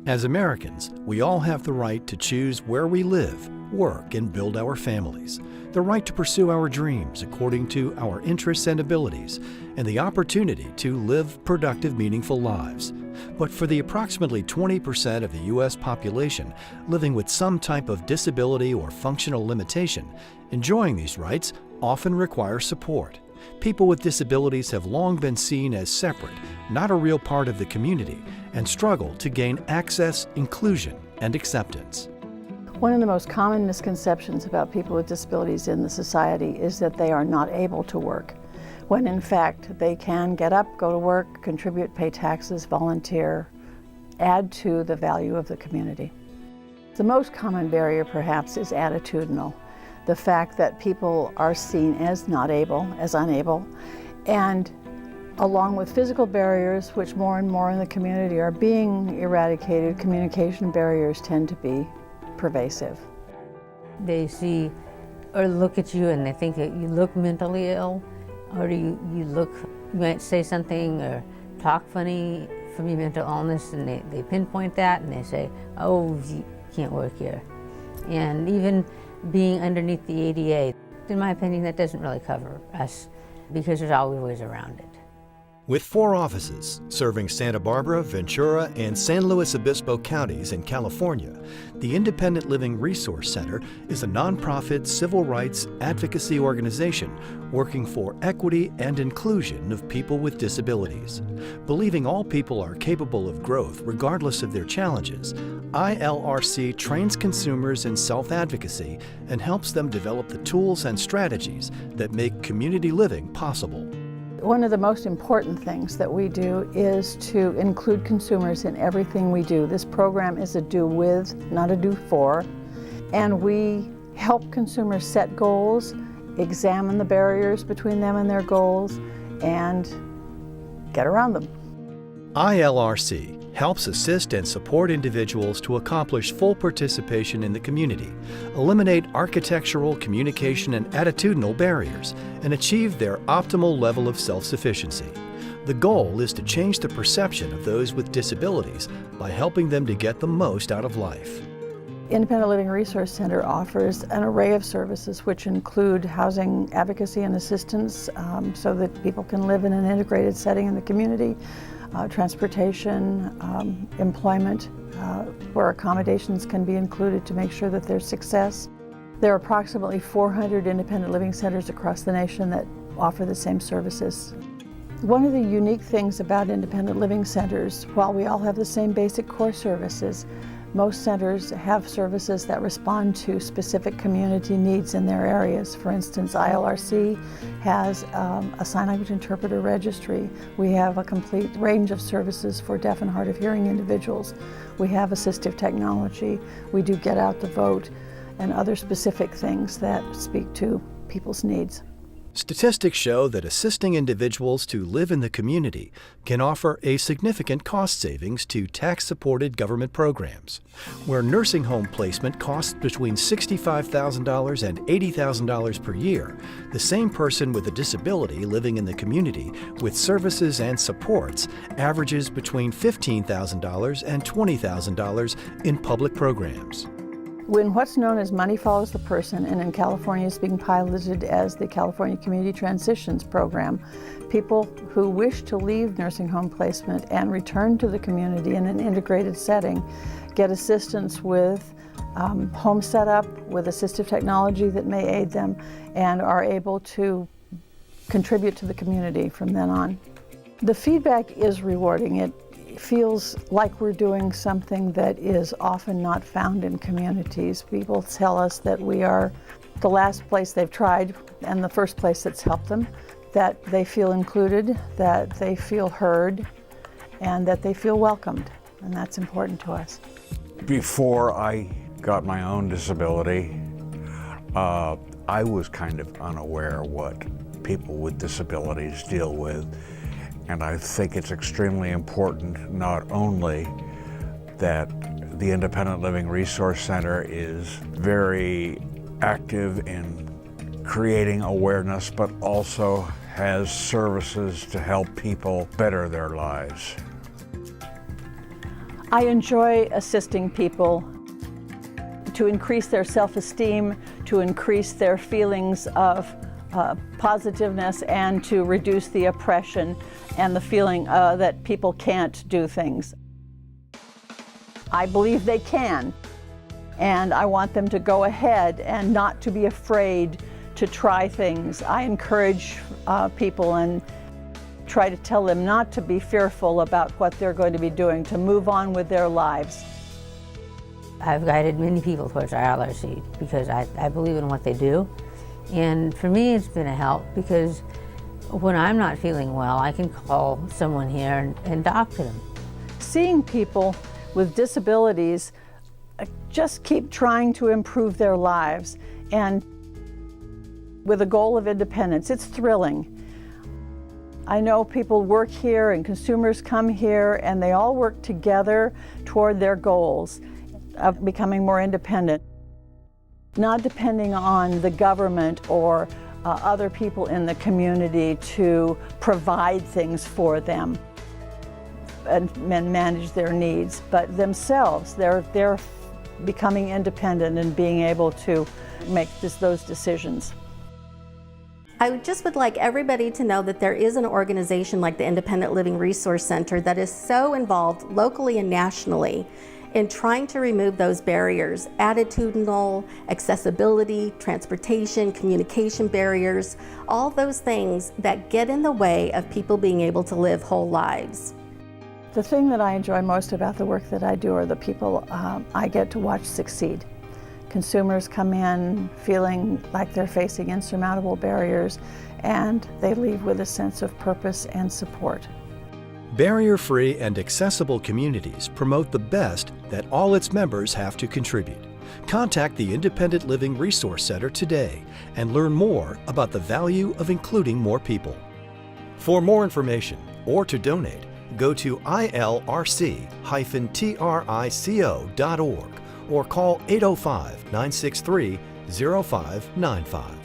As Americans, we all have the right to choose where we live, work, and build our families, the right to pursue our dreams according to our interests and abilities, and the opportunity to live productive, meaningful lives. But for the approximately 20% of the U.S. population living with some type of disability or functional limitation, enjoying these rights often requires support. People with disabilities have long been seen as separate, not a real part of the community, and struggle to gain access, inclusion, and acceptance. One of the most common misconceptions about people with disabilities in the society is that they are not able to work, when in fact they can get up, go to work, contribute, pay taxes, volunteer, add to the value of the community. The most common barrier perhaps is attitudinal. The fact that people are seen as not able, as unable, and along with physical barriers, which more and more in the community are being eradicated, communication barriers tend to be pervasive. They see or look at you and they think that you look mentally ill, or you might say something or talk funny from your mental illness, and they pinpoint that and they say, oh, you can't work here. And even being underneath the ADA, in my opinion, that doesn't really cover us because there's always ways around it. With 4 offices serving Santa Barbara, Ventura, and San Luis Obispo counties in California, the Independent Living Resource Center is a nonprofit civil rights advocacy organization working for equity and inclusion of people with disabilities. Believing all people are capable of growth regardless of their challenges, ILRC trains consumers in self-advocacy and helps them develop the tools and strategies that make community living possible. One of the most important things that we do is to include consumers in everything we do. This program is a do with, not a do for, and we help consumers set goals, examine the barriers between them and their goals, and get around them. ILRC helps assist and support individuals to accomplish full participation in the community, eliminate architectural, communication, and attitudinal barriers, and achieve their optimal level of self-sufficiency. The goal is to change the perception of those with disabilities by helping them to get the most out of life. Independent Living Resource Center offers an array of services which include housing advocacy and assistance so that people can live in an integrated setting in the community, transportation, employment, where accommodations can be included to make sure that there's success. There are approximately 400 independent living centers across the nation that offer the same services. One of the unique things about independent living centers, while we all have the same basic core services, most centers have services that respond to specific community needs in their areas. For instance, ILRC has a sign language interpreter registry. We have a complete range of services for deaf and hard of hearing individuals. We have assistive technology. We do Get Out the Vote and other specific things that speak to people's needs. Statistics show that assisting individuals to live in the community can offer a significant cost savings to tax-supported government programs. Where nursing home placement costs between $65,000 and $80,000 per year, the same person with a disability living in the community with services and supports averages between $15,000 and $20,000 in public programs. When what's known as Money Follows the Person, and in California is being piloted as the California Community Transitions Program, people who wish to leave nursing home placement and return to the community in an integrated setting get assistance with home setup, with assistive technology that may aid them, and are able to contribute to the community from then on. The feedback is rewarding. It feels like we're doing something that is often not found in communities. People tell us that we are the last place they've tried and the first place that's helped them, that they feel included, that they feel heard, and that they feel welcomed, and that's important to us. Before I got my own disability, I was kind of unaware what people with disabilities deal with. And I think it's extremely important not only that the Independent Living Resource Center is very active in creating awareness, but also has services to help people better their lives. I enjoy assisting people to increase their self-esteem, to increase their feelings of positiveness, and to reduce the oppression and the feeling that people can't do things. I believe they can, and I want them to go ahead and not to be afraid to try things. I encourage people and try to tell them not to be fearful about what they're going to be doing, to move on with their lives. I've guided many people towards ILRC because I believe in what they do. And for me, it's been a help because when I'm not feeling well, I can call someone here and talk to them. Seeing people with disabilities just keep trying to improve their lives, and with a goal of independence, it's thrilling. I know people work here and consumers come here and they all work together toward their goals of becoming more independent, not depending on the government or other people in the community to provide things for them and manage their needs, but themselves, they're becoming independent and being able to make those decisions. I just would like everybody to know that there is an organization like the Independent Living Resource Center that is so involved locally and nationally in trying to remove those barriers, attitudinal, accessibility, transportation, communication barriers, all those things that get in the way of people being able to live whole lives. The thing that I enjoy most about the work that I do are the people I get to watch succeed. Consumers come in feeling like they're facing insurmountable barriers, and they leave with a sense of purpose and support. Barrier-free and accessible communities promote the best that all its members have to contribute. Contact the Independent Living Resource Center today and learn more about the value of including more people. For more information or to donate, go to ilrc-trico.org or call 805-963-0595.